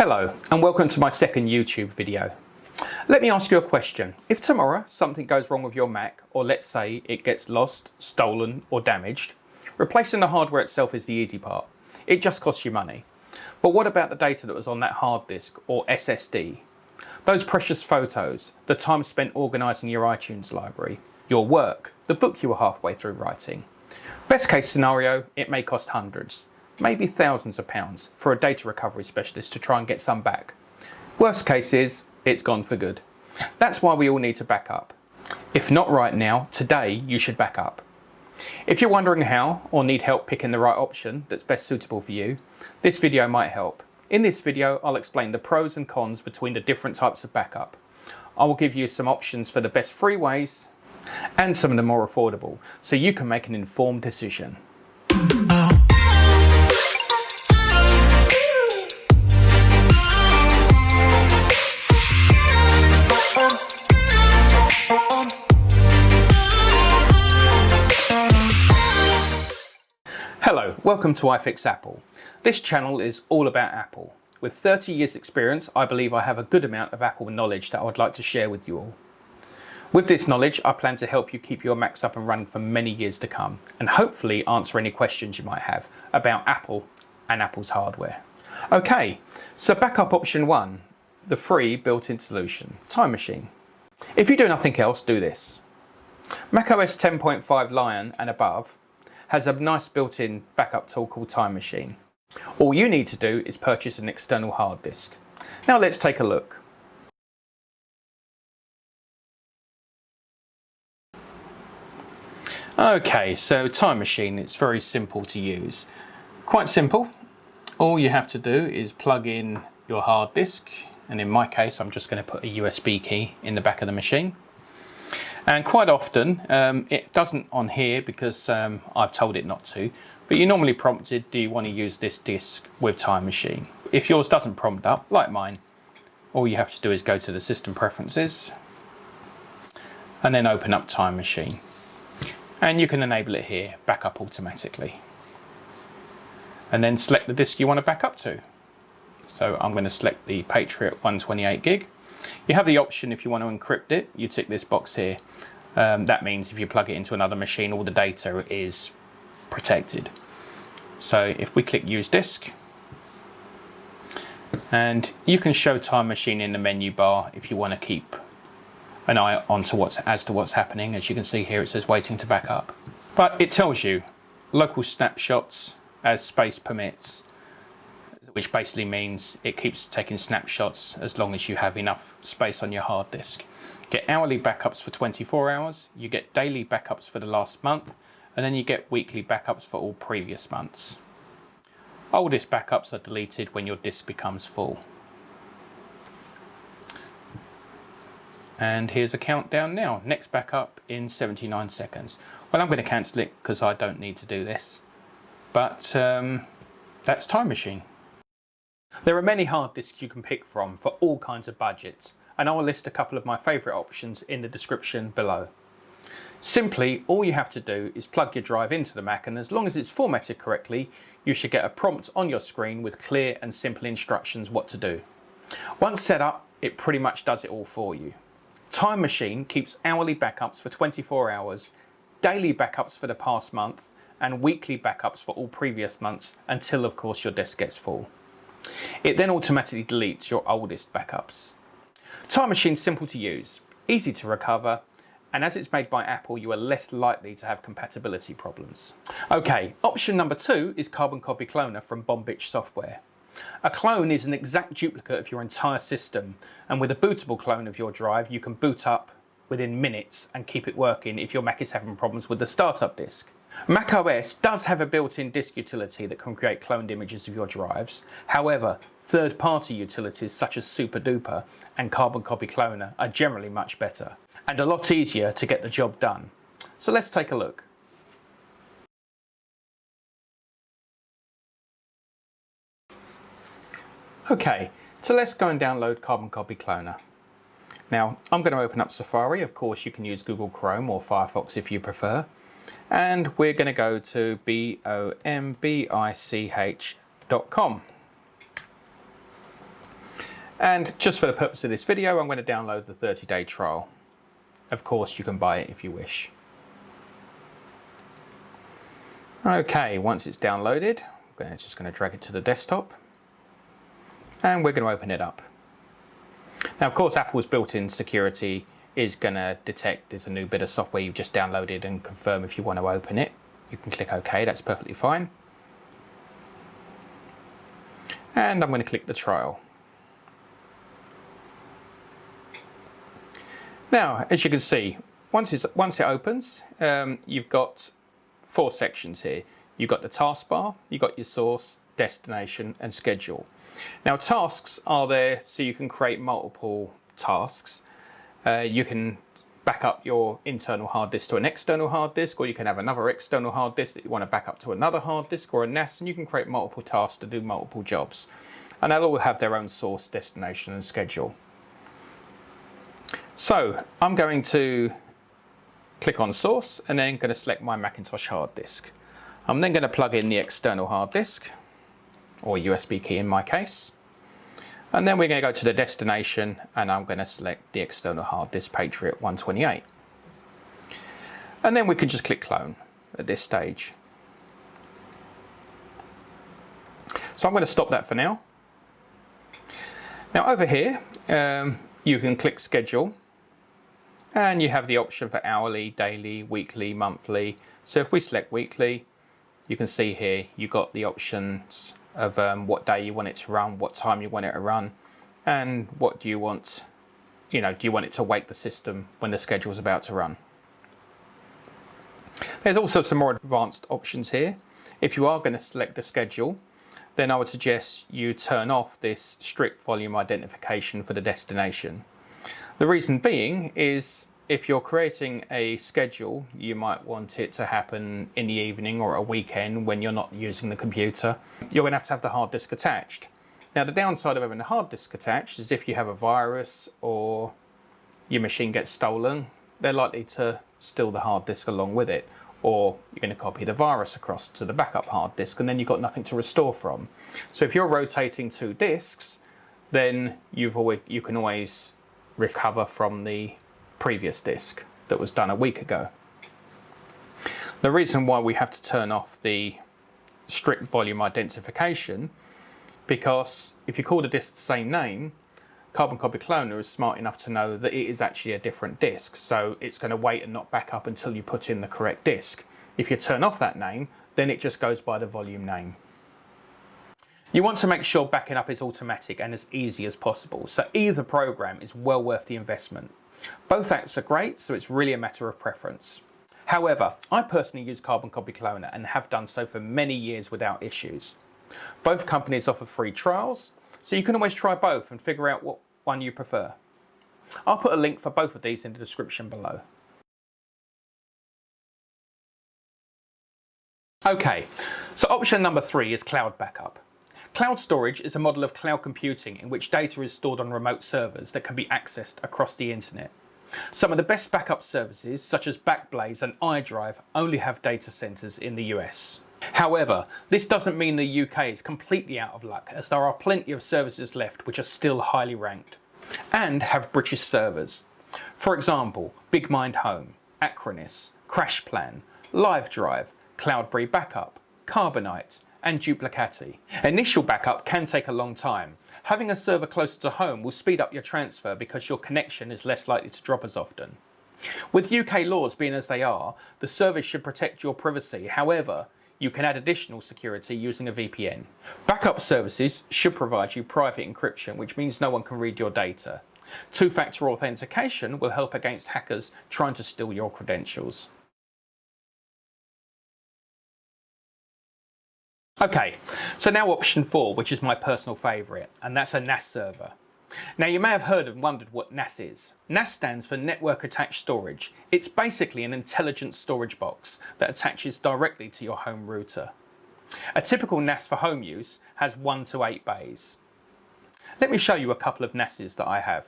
Hello and welcome to my second YouTube video. Let me ask you a question. If tomorrow something goes wrong with your Mac, or let's say it gets lost, stolen or damaged, replacing the hardware itself is the easy part. It just costs you money. But what about the data that was on that hard disk or SSD? Those precious photos, the time spent organising your iTunes library, your work, the book you were halfway through writing. Best case scenario, it may cost hundreds, maybe thousands of pounds for a data recovery specialist to try and get some back. Worst case is, it's gone for good. That's why we all need to back up. If not right now, today you should back up. If you're wondering how, or need help picking the right option that's best suitable for you, this video might help. In this video, I'll explain the pros and cons between the different types of backup. I will give you some options for the best free ways and some of the more affordable, so you can make an informed decision. Hello, welcome to iFixApple. This channel is all about Apple. With 30 years experience, I believe I have a good amount of Apple knowledge that I would like to share with you all. With this knowledge, I plan to help you keep your Macs up and running for many years to come, and hopefully answer any questions you might have about Apple and Apple's hardware. Okay, so backup option 1, the free built-in solution, Time Machine. If you do nothing else, do this. macOS 10.5 Lion and above has a nice built-in backup tool called Time Machine. All you need to do is purchase an external hard disk. Now let's take a look. Okay, so Time Machine, it's very simple to use. Quite simple. All you have to do is plug in your hard disk, and in my case I'm just going to put a USB key in the back of the machine. And quite often, it doesn't on here because I've told it not to, but you're normally prompted, do you want to use this disk with Time Machine? If yours doesn't prompt up, like mine, all you have to do is go to the System Preferences and then open up Time Machine. And you can enable it here, backup automatically. And then select the disk you want to back up to. So I'm going to select the Patriot 128 gig. You have the option, if you want to encrypt it, you tick this box here. That means if you plug it into another machine, all the data is protected. So if we click Use Disk, and you can show Time Machine in the menu bar if you want to keep an eye onto what's happening. As you can see here, it says waiting to back up. But it tells you local snapshots as space permits, which basically means it keeps taking snapshots as long as you have enough space on your hard disk. Get hourly backups for 24 hours, you get daily backups for the last month, and then you get weekly backups for all previous months. Oldest backups are deleted when your disk becomes full. And here's a countdown now. Next backup in 79 seconds. Well, I'm going to cancel it because I don't need to do this. But that's Time Machine. There are many hard disks you can pick from for all kinds of budgets, and I will list a couple of my favourite options in the description below. Simply, all you have to do is plug your drive into the Mac, and as long as it's formatted correctly, you should get a prompt on your screen with clear and simple instructions what to do. Once set up, it pretty much does it all for you. Time Machine keeps hourly backups for 24 hours, daily backups for the past month, and weekly backups for all previous months until, of course, your disk gets full. It then automatically deletes your oldest backups. Time Machine's simple to use, easy to recover, and as it's made by Apple, you are less likely to have compatibility problems. Okay, option number 2 is Carbon Copy Cloner from Bombitch Software. A clone is an exact duplicate of your entire system, and with a bootable clone of your drive, you can boot up within minutes and keep it working if your Mac is having problems with the startup disk. macOS does have a built-in disk utility that can create cloned images of your drives. However, third-party utilities such as SuperDuper and Carbon Copy Cloner are generally much better and a lot easier to get the job done. So let's take a look. Okay, so let's go and download Carbon Copy Cloner. Now, I'm going to open up Safari. Of course, you can use Google Chrome or Firefox if you prefer. And we're going to go to bombich.com. And just for the purpose of this video, I'm going to download the 30-day trial. Of course, you can buy it if you wish. Okay, once it's downloaded, I'm just going to drag it to the desktop. And we're going to open it up. Now, of course, Apple's built-in security is going to detect there's a new bit of software you've just downloaded and confirm if you want to open it. You can click OK, that's perfectly fine. And I'm going to click the trial. Now, as you can see, once it opens, you've got 4 sections here. You've got the taskbar, you've got your source, destination, and schedule. Now, tasks are there so you can create multiple tasks. You can back up your internal hard disk to an external hard disk, or you can have another external hard disk that you want to back up to another hard disk or a NAS, and you can create multiple tasks to do multiple jobs. And they'll all have their own source, destination, and schedule. So I'm going to click on source and then going to select my Macintosh hard disk. I'm then going to plug in the external hard disk, or USB key in my case. And then we're going to go to the destination and I'm going to select the external hard disk Patriot 128. And then we can just click clone at this stage. So I'm going to stop that for now. Now over here, you can click schedule. And you have the option for hourly, daily, weekly, monthly. So if we select weekly, you can see here you've got the options of what day you want it to run, what time you want it to run, and what do you want, do you want it to wake the system when the schedule is about to run. There's also some more advanced options here. If you are going to select the schedule, then I would suggest you turn off this strict volume identification for the destination. The reason being is if you're creating a schedule, you might want it to happen in the evening or a weekend when you're not using the computer. You're going to have the hard disk attached. Now, the downside of having the hard disk attached is if you have a virus or your machine gets stolen, they're likely to steal the hard disk along with it, or you're going to copy the virus across to the backup hard disk and then you've got nothing to restore from. So if you're rotating 2 disks, then you can always recover from the previous disk that was done a week ago. The reason why we have to turn off the strict volume identification, because if you call the disk the same name, Carbon Copy Cloner is smart enough to know that it is actually a different disk, so it's going to wait and not back up until you put in the correct disk. If you turn off that name, then it just goes by the volume name. You want to make sure backing up is automatic and as easy as possible, so either program is well worth the investment. Both apps are great, so it's really a matter of preference. However, I personally use Carbon Copy Cloner and have done so for many years without issues. Both companies offer free trials, so you can always try both and figure out what one you prefer. I'll put a link for both of these in the description below. Okay, so option number 3 is cloud backup. Cloud storage is a model of cloud computing in which data is stored on remote servers that can be accessed across the internet. Some of the best backup services, such as Backblaze and iDrive, only have data centers in the US. However, this doesn't mean the UK is completely out of luck, as there are plenty of services left which are still highly ranked and have British servers. For example, BigMind Home, Acronis, CrashPlan, LiveDrive, Cloudberry Backup, Carbonite, and Duplicati. Initial backup can take a long time. Having a server closer to home will speed up your transfer because your connection is less likely to drop as often. With UK laws being as they are, the service should protect your privacy. However, you can add additional security using a VPN. Backup services should provide you private encryption, which means no one can read your data. Two-factor authentication will help against hackers trying to steal your credentials. Okay, so now option 4, which is my personal favourite, and that's a NAS server. Now, you may have heard and wondered what NAS is. NAS stands for Network Attached Storage. It's basically an intelligent storage box that attaches directly to your home router. A typical NAS for home use has 1 to 8 bays. Let me show you a couple of NASes that I have.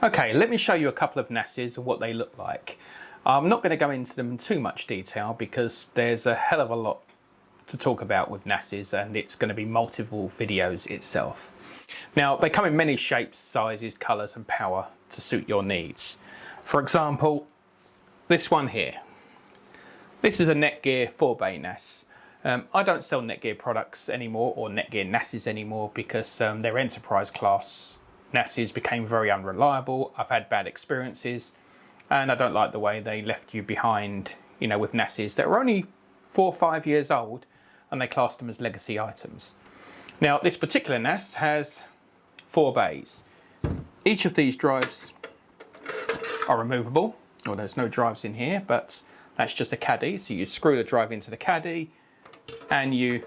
Okay, let me show you a couple of NASes and what they look like. I'm not going to go into them in too much detail because there's a hell of a lot to talk about with NASes, and it's going to be multiple videos itself. Now, they come in many shapes, sizes, colours and power to suit your needs. For example, this one here. This is a Netgear 4-bay NAS. I don't sell Netgear products anymore, or Netgear NASes anymore, because their enterprise class NASes became very unreliable. I've had bad experiences, and I don't like the way they left you behind, you know, with NASes that were only 4 or 5 years old, and they classed them as legacy items. Now, this particular NAS has 4 bays. Each of these drives are removable. Well, there's no drives in here, but that's just a caddy. So you screw the drive into the caddy and you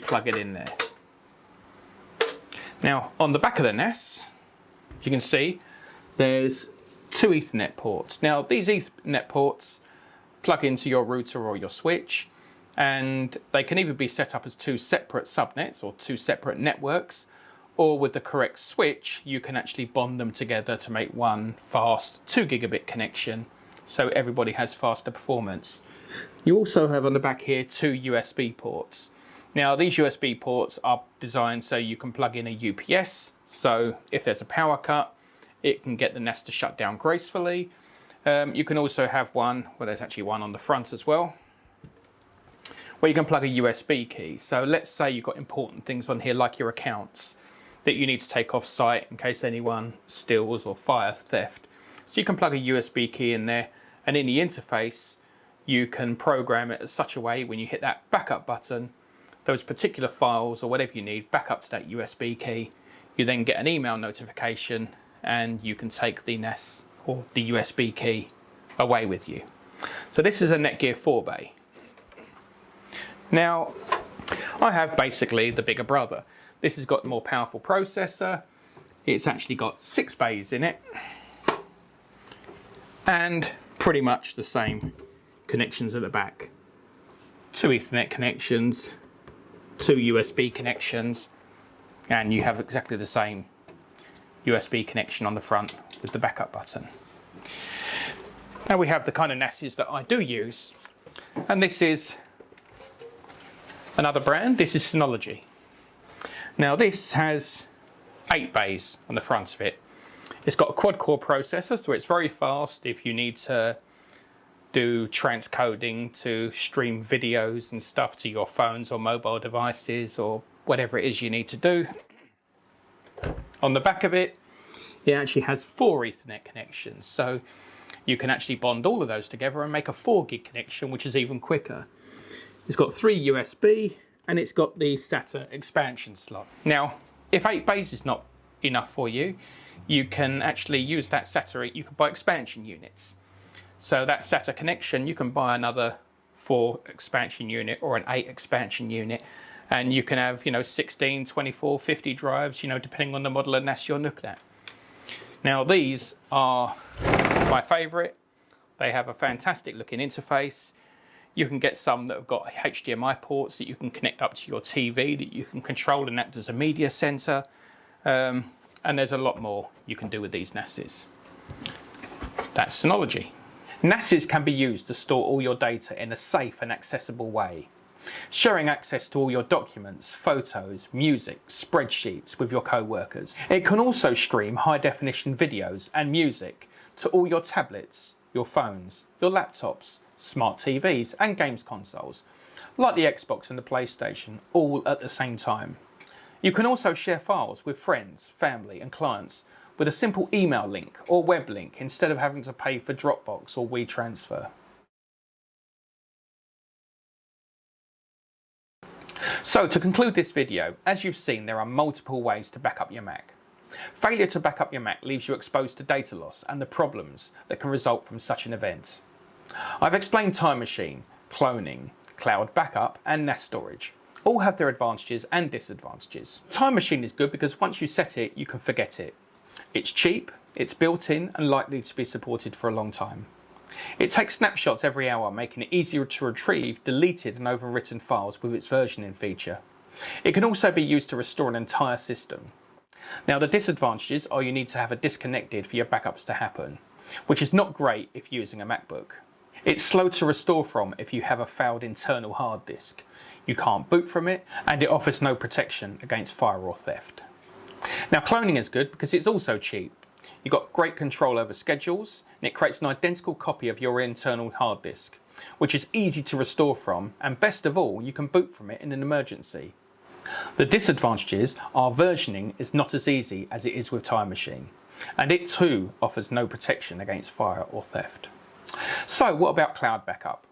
plug it in there. Now, on the back of the NAS, you can see there's 2 Ethernet ports. Now, these Ethernet ports plug into your router or your switch, and they can either be set up as 2 separate subnets or 2 separate networks, or with the correct switch, you can actually bond them together to make one fast 2 gigabit connection, so everybody has faster performance. You also have on the back here 2 USB ports. Now, these USB ports are designed so you can plug in a UPS, so if there's a power cut, it can get the NAS to shut down gracefully. You can also have one, well, there's actually one on the front as well, where you can plug a USB key. So let's say you've got important things on here like your accounts that you need to take off site in case anyone steals or fire theft. So you can plug a USB key in there, and in the interface you can program it as such a way when you hit that backup button, those particular files or whatever you need back up to that USB key. You then get an email notification and you can take the NAS or the USB key away with you. So this is a Netgear 4-bay. Now, I have basically the bigger brother. This has got a more powerful processor. It's actually got 6 bays in it, and pretty much the same connections at the back. 2 Ethernet connections, 2 USB connections, and you have exactly the same USB connection on the front with the backup button. Now we have the kind of NASes that I do use, and this is another brand. This is Synology. Now this has 8 bays on the front of it. It's got a quad-core processor, so it's very fast if you need to do transcoding to stream videos and stuff to your phones or mobile devices or whatever it is you need to do. On the back of it, it actually has 4 Ethernet connections, so you can actually bond all of those together and make a 4 gig connection, which is even quicker. It's got 3 USB, and it's got the Sata expansion slot. Now, if 8 bays is not enough for you, you can actually use that Sata, you can buy expansion units. So that Sata connection, you can buy another 4 expansion unit or an 8 expansion unit, and you can have, you know, 16, 24, 50 drives, you know, depending on the model of NAS you're looking at. Now, these are my favorite. They have a fantastic looking interface. You can get some that have got HDMI ports that you can connect up to your TV, that you can control and act as a media center. And there's a lot more you can do with these NASes. That's Synology. NASes can be used to store all your data in a safe and accessible way, sharing access to all your documents, photos, music, spreadsheets with your co-workers. It can also stream high-definition videos and music to all your tablets, your phones, your laptops, smart TVs and games consoles, like the Xbox and the PlayStation, all at the same time. You can also share files with friends, family and clients with a simple email link or web link instead of having to pay for Dropbox or WeTransfer. So to conclude this video, as you've seen, there are multiple ways to back up your Mac. Failure to back up your Mac leaves you exposed to data loss and the problems that can result from such an event. I've explained Time Machine, cloning, cloud backup and NAS storage. All have their advantages and disadvantages. Time Machine is good because once you set it, you can forget it. It's cheap, it's built in and likely to be supported for a long time. It takes snapshots every hour, making it easier to retrieve deleted and overwritten files with its versioning feature. It can also be used to restore an entire system. Now, the disadvantages are you need to have it disconnected for your backups to happen, which is not great if using a MacBook. It's slow to restore from if you have a failed internal hard disk. you can't boot from it, and it offers no protection against fire or theft. Now, cloning is good because it's also cheap. You've got great control over schedules, and it creates an identical copy of your internal hard disk, which is easy to restore from, and best of all, you can boot from it in an emergency. The disadvantages are versioning is not as easy as it is with Time Machine, and it too offers no protection against fire or theft. So what about cloud backup?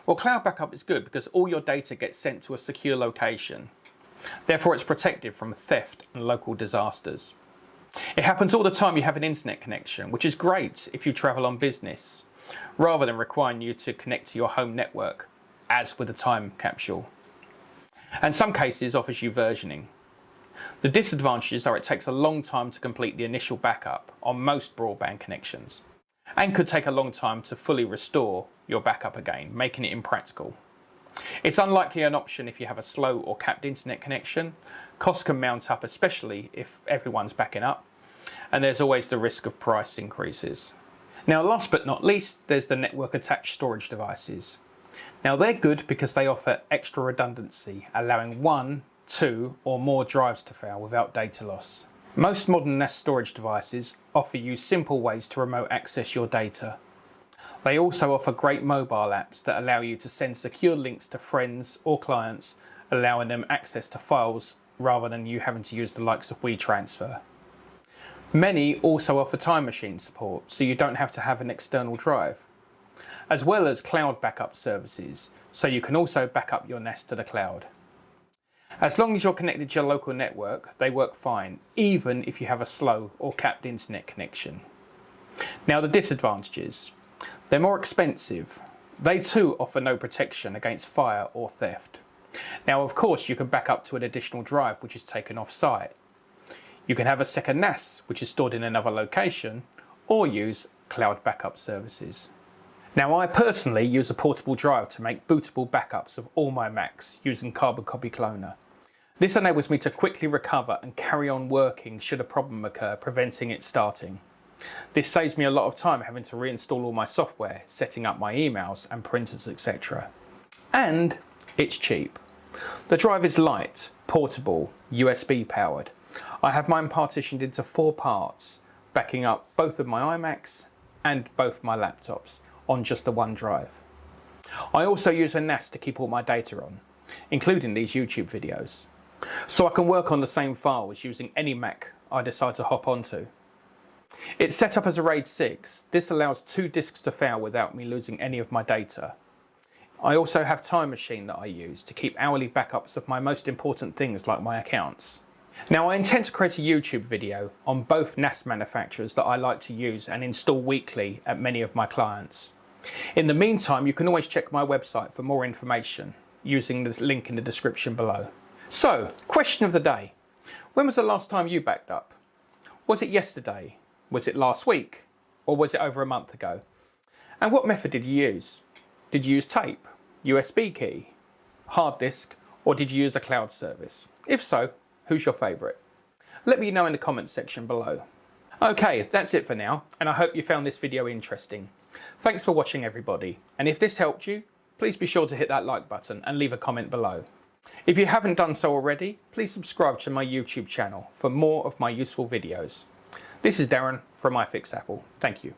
Well, cloud backup is good because all your data gets sent to a secure location. Therefore, it's protected from theft and local disasters. It happens all the time you have an internet connection, which is great if you travel on business, rather than requiring you to connect to your home network, as with a time capsule. And some cases offers you versioning. The disadvantages are it takes a long time to complete the initial backup on most broadband connections, and could take a long time to fully restore your backup again, making it impractical. It's unlikely an option if you have a slow or capped internet connection. Costs can mount up, especially if everyone's backing up, and there's always the risk of price increases. Now, last but not least, there's the network attached storage devices. Now, they're good because they offer extra redundancy, allowing 1, 2 or more drives to fail without data loss. Most modern NAS storage devices offer you simple ways to remote access your data. They also offer great mobile apps that allow you to send secure links to friends or clients, allowing them access to files rather than you having to use the likes of WeTransfer. Many also offer Time Machine support, so you don't have to have an external drive, as well as cloud backup services, so you can also back up your NAS to the cloud. As long as you're connected to your local network, they work fine, even if you have a slow or capped internet connection. Now, the disadvantages. They're more expensive. They too offer no protection against fire or theft. Now, of course, you can back up to an additional drive which is taken off site. You can have a second NAS which is stored in another location, or use cloud backup services. Now, I personally use a portable drive to make bootable backups of all my Macs using Carbon Copy Cloner. This enables me to quickly recover and carry on working should a problem occur, preventing it starting. This saves me a lot of time having to reinstall all my software, setting up my emails and printers, etc. And it's cheap. The drive is light, portable, USB powered. I have mine partitioned into 4 parts, backing up both of my iMacs and both my laptops on just the one drive. I also use a NAS to keep all my data on, including these YouTube videos, so I can work on the same files using any Mac I decide to hop onto. It's set up as a RAID 6. This allows 2 disks to fail without me losing any of my data. I also have Time Machine that I use to keep hourly backups of my most important things like my accounts. Now, I intend to create a YouTube video on both NAS manufacturers that I like to use and install weekly at many of my clients. In the meantime, you can always check my website for more information using the link in the description below. So, question of the day. When was the last time you backed up? Was it yesterday? Was it last week? Or was it over a month ago? And what method did you use? Did you use tape, USB key, hard disk, or did you use a cloud service? If so, who's your favourite? Let me know in the comments section below. Okay, that's it for now, and I hope you found this video interesting. Thanks for watching, everybody, and if this helped you, please be sure to hit that like button and leave a comment below. If you haven't done so already, please subscribe to my YouTube channel for more of my useful videos. This is Darren from iFixApple. Thank you.